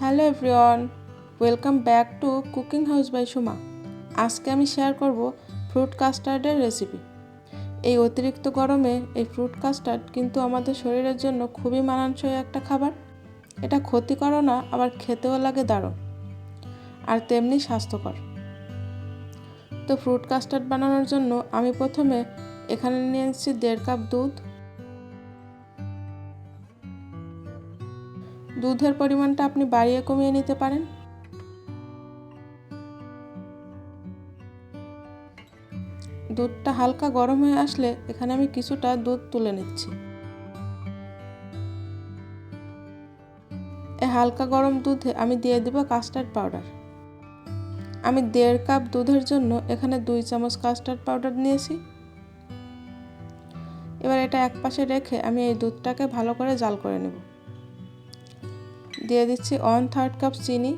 Hello everyone, welcome back to cooking house by Suma. আজকে আমি share করব ফ্রুট কাস্টার্ডের রেসিপি। এই অতিরিক্ত গরমে এই ফ্রুট কাস্টার্ড কিন্তু আমাদের শরীরের জন্য খুবই মানানসই একটা খাবার। এটা ক্ষতিকরও না, আবার খেতেও লাগে দারুণ, আর তেমনি স্বাস্থ্যকর। তো ফ্রুট কাস্টার্ড বানানোর জন্য আমি প্রথমে এখানে নিয়ে নিচ্ছি 1.5 কাপ দুধ। দুধের পরিমাণটা আপনি বাড়িয়ে কমিয়ে নিতে পারেন। দুধটা হালকা গরম হয়ে আসলে এখানে আমি কিছুটা দুধ তুলে নিচ্ছি। এই হালকা গরম দুধে আমি দিয়ে দিব কাস্টার্ড পাউডার। আমি 1.5 কাপ দুধের জন্য এখানে 2 চামচ কাস্টার্ড পাউডার নিয়েছি। এবার এটা একপাশে রেখে আমি এই দুধটাকে ভালো করে জাল করে নেব। দিয়ে দিচ্ছি 1/3 কাপ চিনি।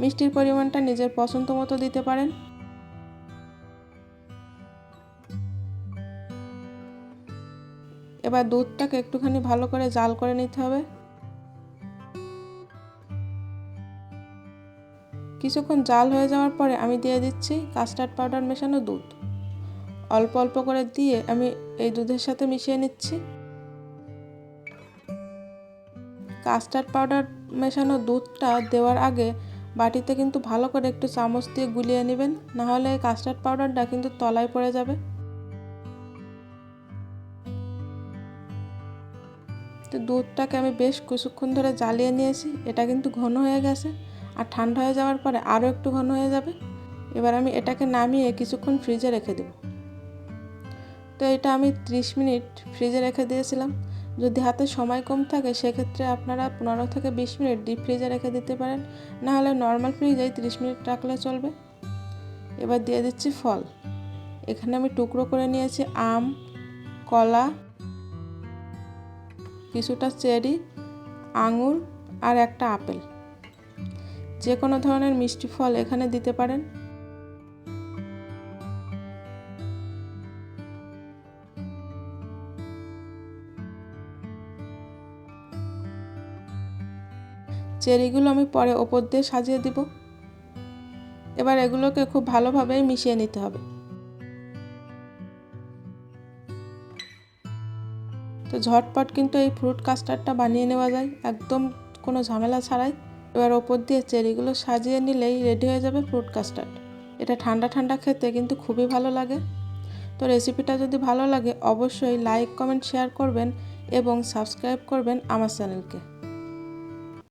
মিষ্টির পরিমাণটা নিজের পছন্দ মতো দিতে পারেন। এবার দুধটাকে একটুখানি ভালো করে জাল করে নিতে হবে। কিছুক্ষণ জাল হয়ে যাওয়ার পরে আমি দিয়ে দিচ্ছি কাস্টার্ড পাউডার মেশানো দুধ। অল্প অল্প করে দিয়ে আমি এই দুধের সাথে মিশিয়ে নিচ্ছি। কাস্টার্ড পাউডার মেশানো দুধটা দেওয়ার আগে বাটিতে কিন্তু ভালো করে একটু চামচ দিয়ে গুলিয়ে নেবেন, নাহলে কাস্টার্ড পাউডারটা কিন্তু তলায় পড়ে যাবে। তো দুধটাকে আমি বেশ কিছুক্ষণ ধরে জ্বালিয়ে নিয়েছি। এটা কিন্তু ঘন হয়ে গেছে, আর ঠান্ডা হয়ে যাওয়ার পরে আরও একটু ঘন হয়ে যাবে। এবার আমি এটাকে নামিয়ে কিছুক্ষণ ফ্রিজে রেখে দেব। তো এটা আমি 30 মিনিট ফ্রিজে রেখে দিয়েছিলাম। যদি হাতে সময় কম থাকে সেক্ষেত্রে আপনারা 15 থেকে 20 মিনিট ডিপ ফ্রিজে রেখে দিতে পারেন, নাহলে নর্মাল ফ্রিজেই 30 মিনিট রাখলে চলবে। এবার দিয়ে দিচ্ছি ফল। এখানে আমি টুকরো করে নিয়েছি আম, কলা, কিছুটা চেরি, আঙুর আর একটা আপেল। যে কোনো ধরনের মিষ্টি ফল এখানে দিতে পারেন। চেরিগুলো আমি পরে ওপর দিয়ে সাজিয়ে দিব। এবার এগুলোকে খুব ভালোভাবে মিশিয়ে নিতে হবে। তো ঝটপট কিন্তু এই ফ্রুট কাস্টার্ডটা বানিয়ে নেওয়া যায়, একদম কোনো ঝামেলা ছাড়াই। এবার ওপর দিয়ে চেরিগুলো সাজিয়ে নিলেই রেডি হয়ে যাবে ফ্রুট কাস্টার্ড। এটা ঠান্ডা ঠান্ডা খেতে কিন্তু খুবই ভালো লাগে। তো রেসিপিটা যদি ভালো লাগে অবশ্যই লাইক, কমেন্ট, শেয়ার করবেন এবং সাবস্ক্রাইব করবেন আমার চ্যানেলকে।